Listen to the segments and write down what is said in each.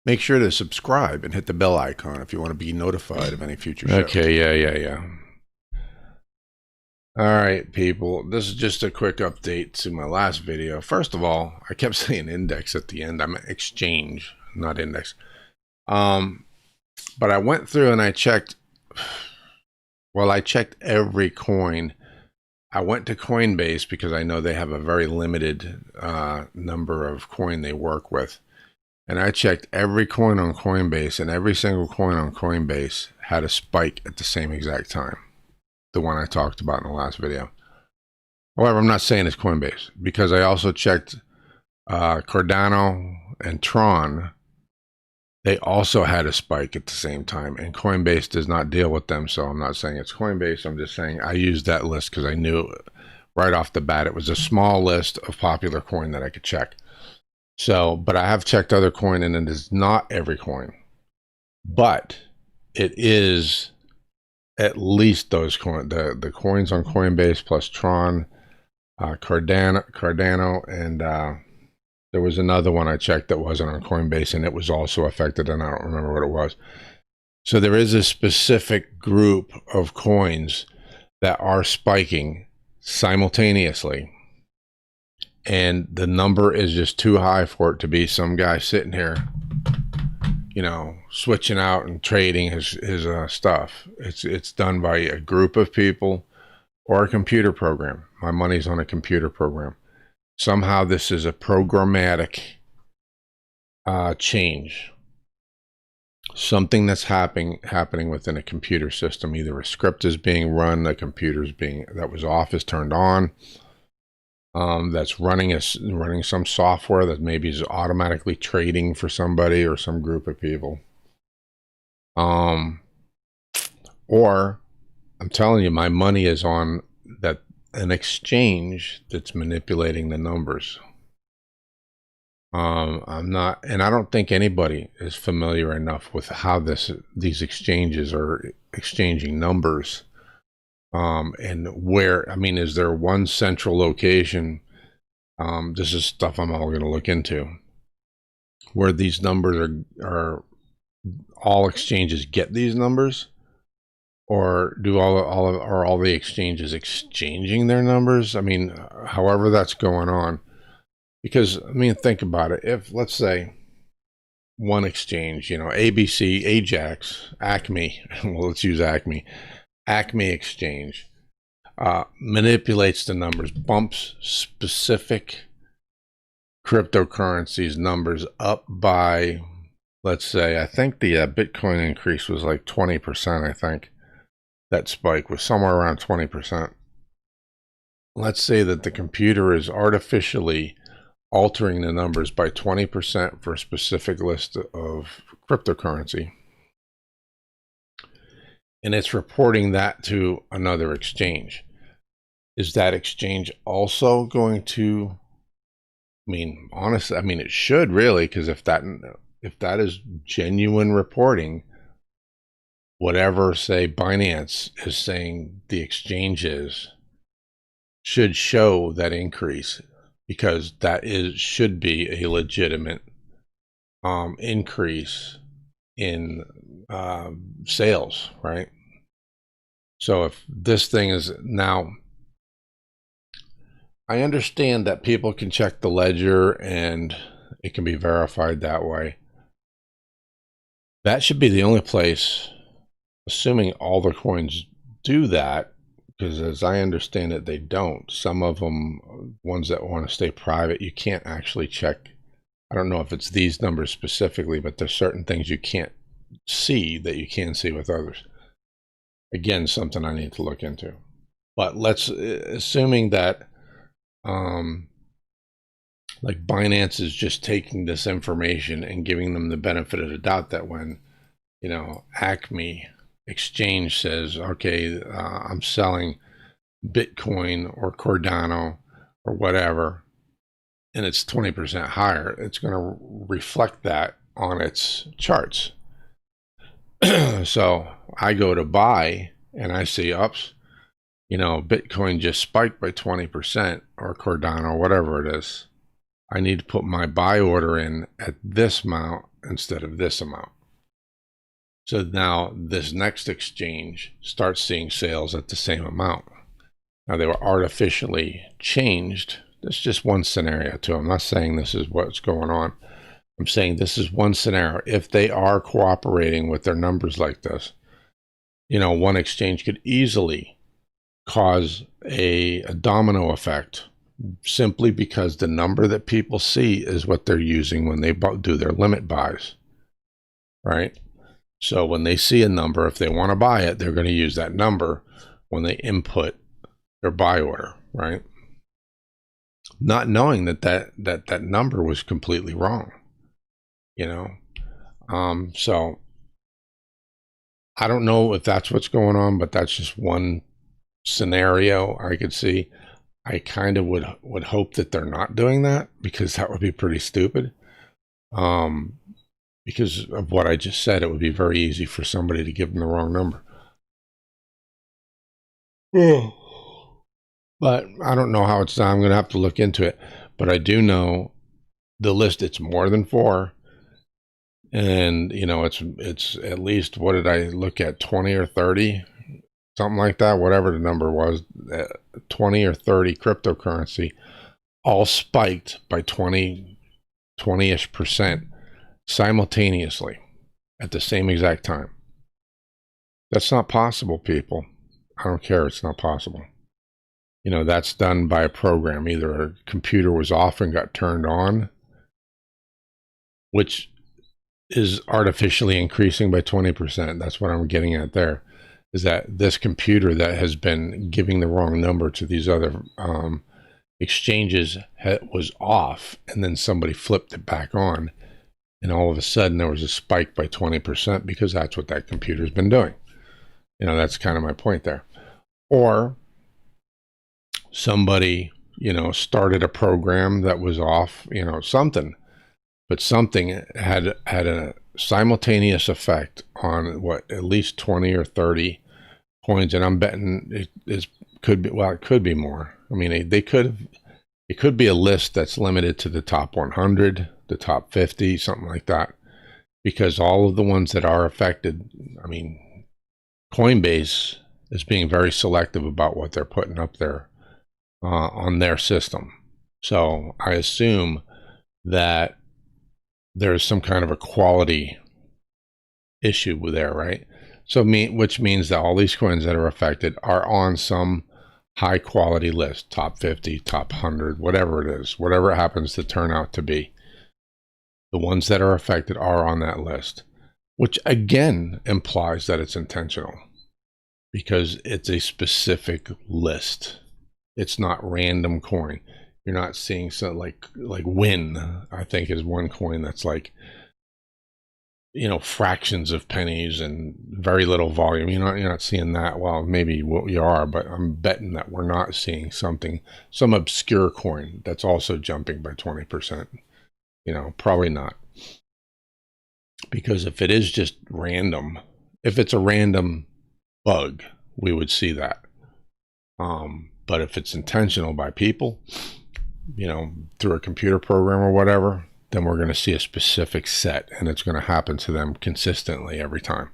Make sure to subscribe and hit the bell icon if you want to be notified of any future shows. Okay, yeah. All right, people. This is just a quick update to my last video. First of all, I kept saying index at the end. I meant exchange, not index. But I went through and I checked. Well, I checked every coin. I went to Coinbase because I know they have a very limited number of coin they work with. And I checked every coin on Coinbase, and every single coin on Coinbase had a spike at the same exact time. The one I talked about in the last video. However, I'm not saying it's Coinbase because I also checked Cardano and Tron. They also had a spike at the same time, and Coinbase does not deal with them, so I'm not saying it's Coinbase. I'm just saying I used that list because I knew right off the bat it was a small list of popular coin that I could check. So, but I have checked other coin, and it is not every coin, but it is at least those coins, the coins on Coinbase plus Tron, Cardano, and there was another one I checked that wasn't on Coinbase, and it was also affected, and I don't remember what it was. So there is a specific group of coins that are spiking simultaneously, and the number is just too high for it to be some guy sitting here, you know, switching out and trading his stuff. It's done by a group of people or a computer program. My money's on a computer program. Somehow this is a programmatic change. Something that's happening within a computer system. Either a script is being run, the computer's that was off is turned on. That's running some software that maybe is automatically trading for somebody or some group of people. Or I'm telling you, my money is on an exchange that's manipulating the numbers. I'm not, and I don't think anybody is familiar enough with how these exchanges are exchanging numbers. And where, I mean, is there one central location? This is stuff I'm all going to look into, where these numbers are all exchanges get these numbers, or do all the exchanges exchanging their numbers? I mean, however that's going on, because I mean, think about it. If let's say one exchange, you know, ABC, Ajax, Acme, well, let's use Acme Exchange, manipulates the numbers, bumps specific cryptocurrencies numbers up by, let's say, I think the Bitcoin increase was like 20%. I think that spike was somewhere around 20%. Let's say that the computer is artificially altering the numbers by 20% for a specific list of cryptocurrency, and it's reporting that to another exchange. Is that exchange also going to, I mean, honestly, I mean, it should really, because if that is genuine reporting, whatever, say, Binance is saying the exchange should show that increase, because that should be a legitimate increase in sales, right? So if this thing is now, I understand that people can check the ledger and it can be verified that way. That should be the only place, assuming all the coins do that, because as I understand it, they don't. Some of them, ones that want to stay private, you can't actually check. I don't know if it's these numbers specifically, but there's certain things you can't see that you can see with others. Again, something I need to look into. But let's, assuming that like Binance is just taking this information and giving them the benefit of the doubt, that when, you know, Acme Exchange says, okay, I'm selling Bitcoin or Cardano or whatever, and it's 20% higher, it's going to reflect that on its charts. So I go to buy and I see, ups, you know, Bitcoin just spiked by 20%, or Cardano, whatever it is. I need to put my buy order in at this amount, instead of this amount. So now this next exchange starts seeing sales at the same amount. Now they were artificially changed. That's just one scenario too. I'm not saying this is what's going on. I'm saying this is one scenario. If they are cooperating with their numbers like this, you know, one exchange could easily cause a domino effect simply because the number that people see is what they're using when they do their limit buys, right? So when they see a number, if they want to buy it, they're going to use that number when they input their buy order, right? Not knowing that number was completely wrong, you know? So I don't know if that's what's going on, but that's just one scenario I could see. I kind of would hope that they're not doing that, because that would be pretty stupid. Because of what I just said, it would be very easy for somebody to give them the wrong number. But I don't know how it's done. I'm going to have to look into it. But I do know the list, it's more than 4. And, you know, it's at least, what did I look at, 20 or 30? Something like that, whatever the number was, 20 or 30 cryptocurrency, all spiked by 20-ish% simultaneously at the same exact time. That's not possible, people. I don't care. It's not possible. You know, that's done by a program. Either a computer was off and got turned on, which is artificially increasing by 20%. That's what I'm getting at there, is that this computer that has been giving the wrong number to these other exchanges was off, and then somebody flipped it back on, and all of a sudden there was a spike by 20%, because that's what that computer's been doing. You know, that's kind of my point there. Or somebody, you know, started a program that was off, you know, something, but something had a simultaneous effect on what, at least 20 or 30 coins. And I'm betting it could be more. I mean, it could be a list that's limited to the top 100, the top 50, something like that, because all of the ones that are affected, I mean, Coinbase is being very selective about what they're putting up there on their system. So I assume that there's some kind of a quality issue there, right? So which means that all these coins that are affected are on some high quality list, top 50, top 100, whatever it is, whatever it happens to turn out to be. The ones that are affected are on that list, which again implies that it's intentional, because it's a specific list. It's not random coin. You're not seeing something like Win, I think, is one coin that's like, you know, fractions of pennies and very little volume. You're not seeing that. Well, maybe you are, but I'm betting that we're not seeing some obscure coin that's also jumping by 20%. You know, probably not. Because if it is just random, if it's a random bug, we would see that. But if it's intentional by people, you know, through a computer program or whatever, then we're going to see a specific set, and it's going to happen to them consistently every time.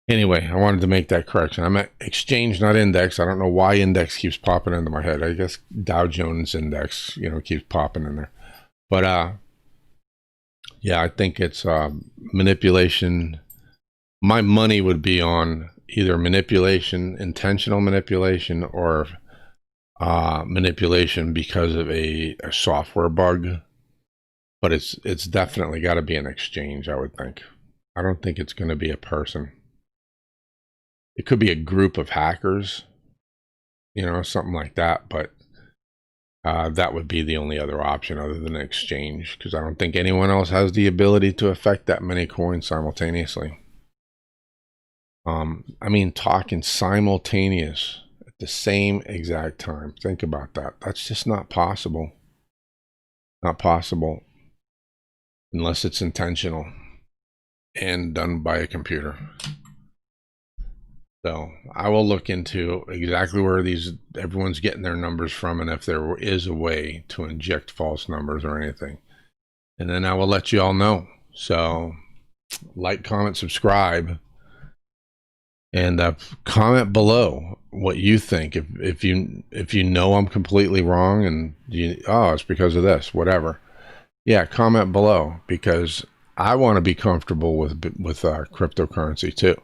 Anyway, I wanted to make that correction. I'm at exchange, not index. I don't know why index keeps popping into my head. I guess Dow Jones index, you know, keeps popping in there. But yeah, I think it's manipulation. My money would be on either manipulation, intentional manipulation, or manipulation because of a software bug. But it's definitely got to be an exchange, I would think. I don't think it's going to be a person. It could be a group of hackers, you know, something like that. But that would be the only other option other than exchange, because I don't think anyone else has the ability to affect that many coins simultaneously. I mean, talking simultaneous at the same exact time. Think about that. That's just not possible. Not possible unless it's intentional and done by a computer. So I will look into exactly where everyone's getting their numbers from, and if there is a way to inject false numbers or anything. and then I will let you all know. So like, comment, subscribe, and comment below what you think. If you know I'm completely wrong and it's because of this, whatever. Yeah, comment below, because I want to be comfortable with cryptocurrency too.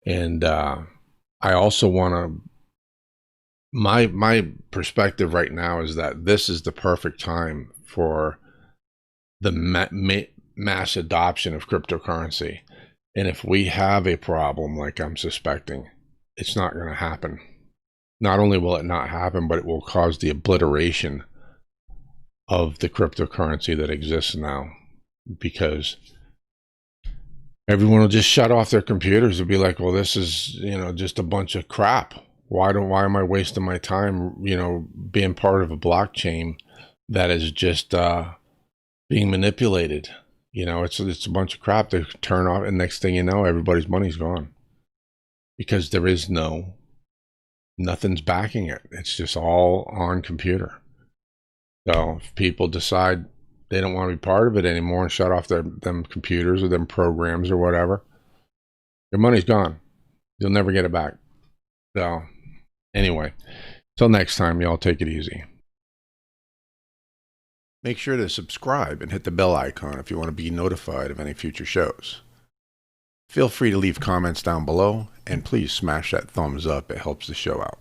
And I also want to, my perspective right now is that this is the perfect time for the mass adoption of cryptocurrency. And if we have a problem like I'm suspecting, it's not going to happen. Not only will it not happen, but it will cause the obliteration of the cryptocurrency that exists now, because everyone will just shut off their computers and be like, well, this is, just a bunch of crap. Why am I wasting my time, being part of a blockchain that is just being manipulated? It's a bunch of crap. They turn off, and next thing you know, everybody's money's gone, because there is nothing's backing it. It's just all on computer. So if people decide they don't want to be part of it anymore and shut off them computers or them programs or whatever, your money's gone. You'll never get it back. So anyway, till next time, y'all take it easy. Make sure to subscribe and hit the bell icon if you want to be notified of any future shows. Feel free to leave comments down below, and please smash that thumbs up. It helps the show out.